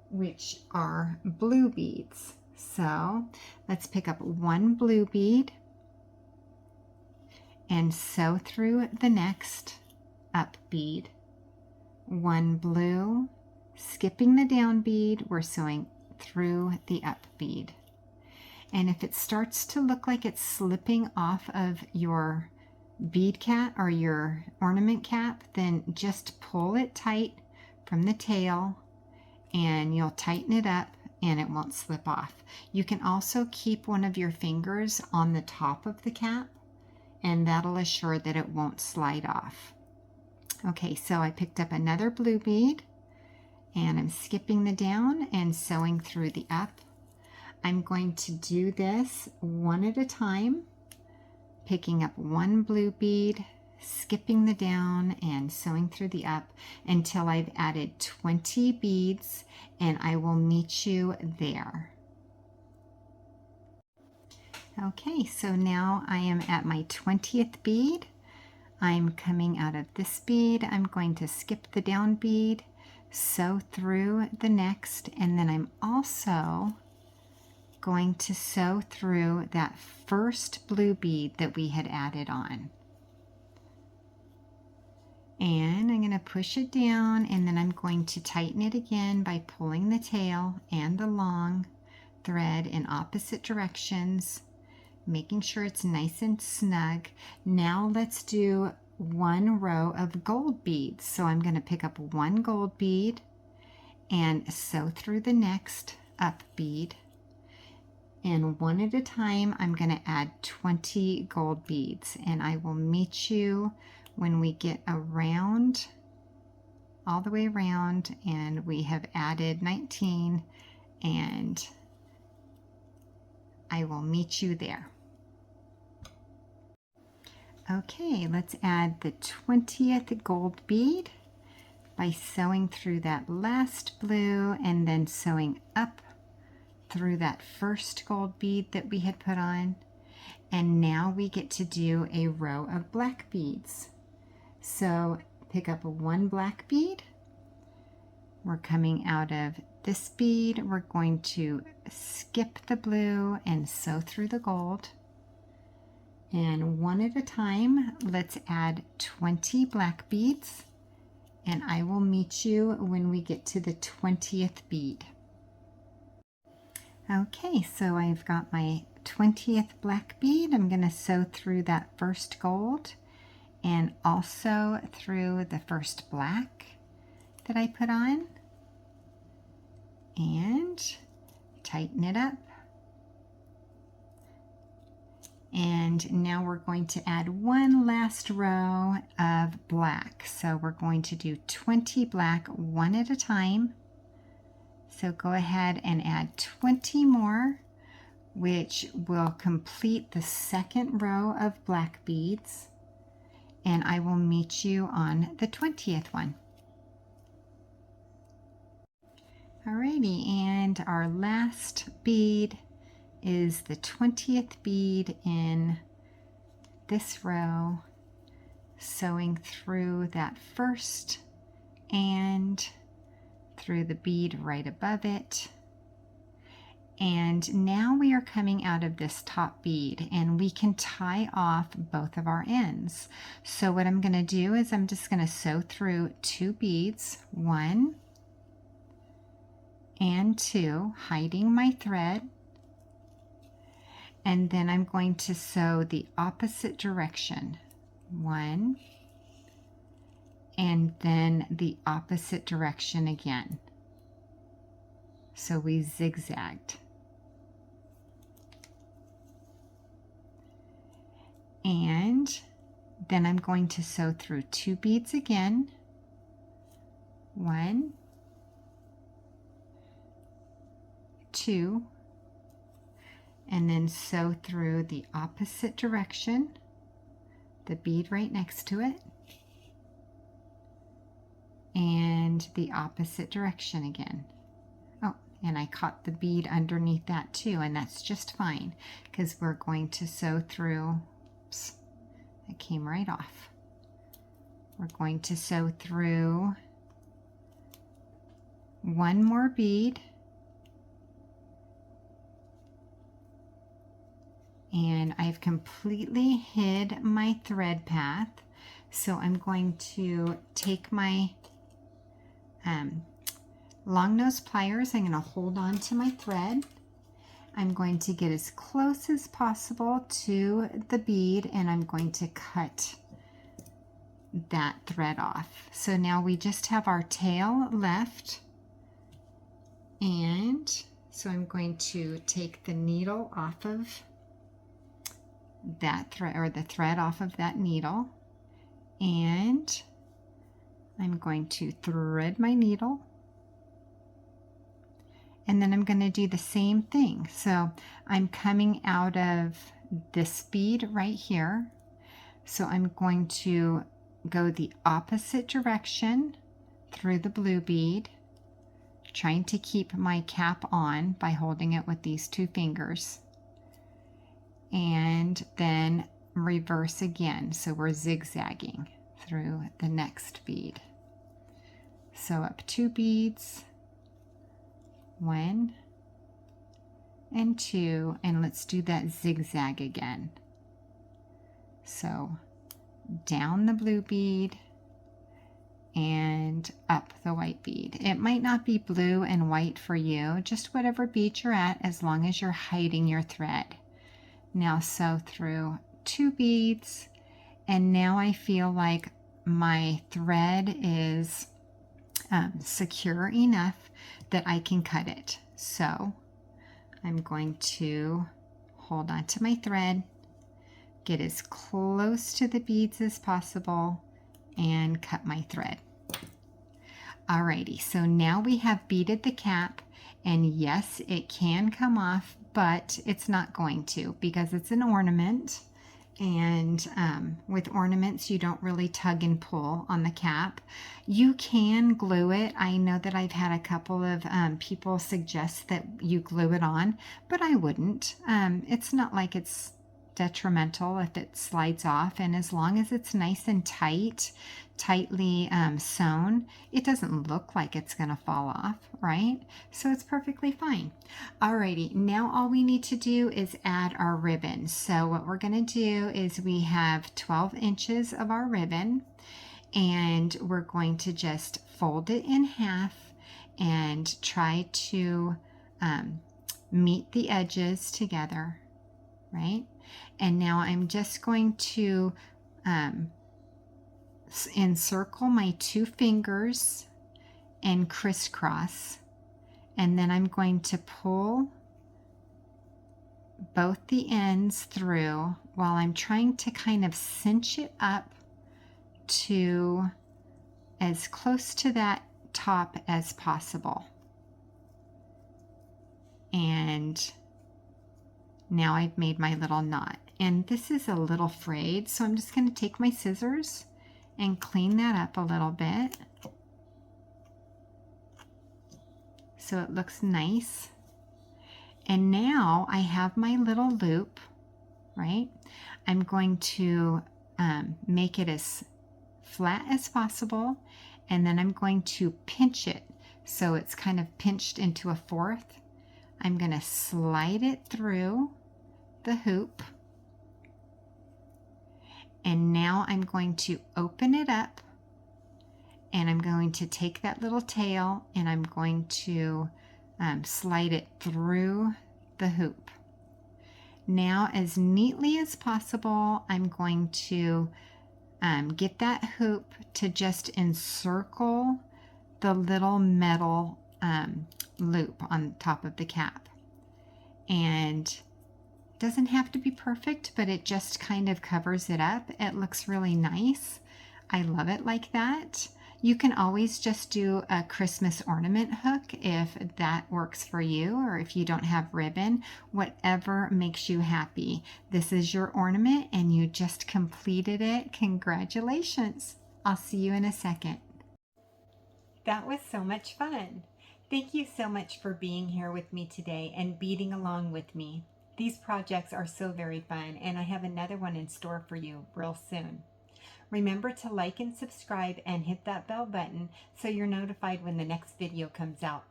which are blue beads. So let's pick up one blue bead and sew through the next up bead. One blue, skipping the down bead, we're sewing through the up bead. And if it starts to look like it's slipping off of your bead cap or your ornament cap, then just pull it tight from the tail and you'll tighten it up and it won't slip off. You can also keep one of your fingers on the top of the cap, and that'll assure that it won't slide off. Okay, so I picked up another blue bead, and I'm skipping the down and sewing through the up. I'm going to do this one at a time, picking up one blue bead, skipping the down and sewing through the up until I've added 20 beads, and I will meet you there. Okay, so now I am at my 20th bead. I'm coming out of this bead. I'm going to skip the down bead, sew through the next, and then I'm also going to sew through that first blue bead that we had added on. And I'm going to push it down, and then I'm going to tighten it again by pulling the tail and the long thread in opposite directions, making sure it's nice and snug. Now let's do one row of gold beads. So I'm going to pick up one gold bead and sew through the next up bead. And one at a time, I'm going to add 20 gold beads, and I will meet you when we get around, all the way around, and we have added 19, and I will meet you there. Okay, let's add the 20th gold bead by sewing through that last blue and then sewing up through that first gold bead that we had put on. And now we get to do a row of black beads. So pick up one black bead. We're coming out of this bead. We're going to skip the blue and sew through the gold. And one at a time, let's add 20 black beads. And I will meet you when we get to the 20th bead. Okay, so I've got my 20th black bead. I'm going to sew through that first gold and also through the first black that I put on, and tighten it up. And now we're going to add one last row of black. So we're going to do 20 black one at a time. So go ahead and add 20 more, which will complete the second row of black beads. And I will meet you on the 20th one. Alrighty, and our last bead is the 20th bead in this row, sewing through that first and through the bead right above it. And now we are coming out of this top bead, and we can tie off both of our ends. So what I'm going to do is I'm just going to sew through 2 beads, 1 and 2, hiding my thread. And then I'm going to sew the opposite direction, 1, and then the opposite direction again. So we zigzagged. And then I'm going to sew through 2 beads again, 1, 2, and then sew through the opposite direction, the bead right next to it, and the opposite direction again. Oh, and I caught the bead underneath that too, and that's just fine because we're going to sew through, oops, it came right off. We're going to sew through 1 more bead, and I've completely hid my thread path. So I'm going to take my long nose pliers. I'm going to hold on to my thread. I'm going to get as close as possible to the bead, and I'm going to cut that thread off. So now we just have our tail left, and so I'm going to take the needle off of that thread, or the thread off of that needle, and I'm going to thread my needle, and then I'm going to do the same thing. So I'm coming out of this bead right here, so I'm going to go the opposite direction through the blue bead, trying to keep my cap on by holding it with these 2 fingers, and then reverse again. So we're zigzagging through the next bead. Sew up 2 beads, 1 and 2, and let's do that zigzag again. So down the blue bead and up the white bead. It might not be blue and white for you, just whatever bead you're at, as long as you're hiding your thread. Now sew through 2 beads, and now I feel like my thread is secure enough that I can cut it. So I'm going to hold on to my thread, get as close to the beads as possible, and cut my thread. Alrighty, so now we have beaded the cap, and yes, it can come off, but it's not going to because it's an ornament, and with ornaments you don't really tug and pull on the cap. You can glue it. I know that I've had a couple of people suggest that you glue it on, but I wouldn't. It's not like it's detrimental if it slides off, and as long as it's nice and tightly sewn, it doesn't look like it's going to fall off, right? So it's perfectly fine. Alrighty, now all we need to do is add our ribbon. So what we're going to do is we have 12 inches of our ribbon, and we're going to just fold it in half and try to meet the edges together, right? And now I'm just going to encircle my 2 fingers and crisscross, and then I'm going to pull both the ends through while I'm trying to kind of cinch it up to as close to that top as possible. And now I've made my little knot, and this is a little frayed, so I'm just going to take my scissors and clean that up a little bit so it looks nice. And now I have my little loop, right? I'm going to make it as flat as possible, and then I'm going to pinch it so it's kind of pinched into a fourth. I'm going to slide it through the hoop, and now I'm going to open it up, and I'm going to take that little tail and I'm going to slide it through the hoop. Now, as neatly as possible, I'm going to get that hoop to just encircle the little metal loop on top of the cap. And it doesn't have to be perfect, but it just kind of covers it up. It looks really nice. I love it like that. You can always just do a Christmas ornament hook if that works for you, or if you don't have ribbon, whatever makes you happy. This is your ornament and you just completed it. Congratulations. I'll see you in a second. That was so much fun. Thank you so much for being here with me today and beading along with me. These projects are so very fun, and I have another one in store for you real soon. Remember to like and subscribe and hit that bell button so you're notified when the next video comes out.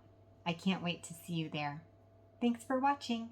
I can't wait to see you there. Thanks for watching.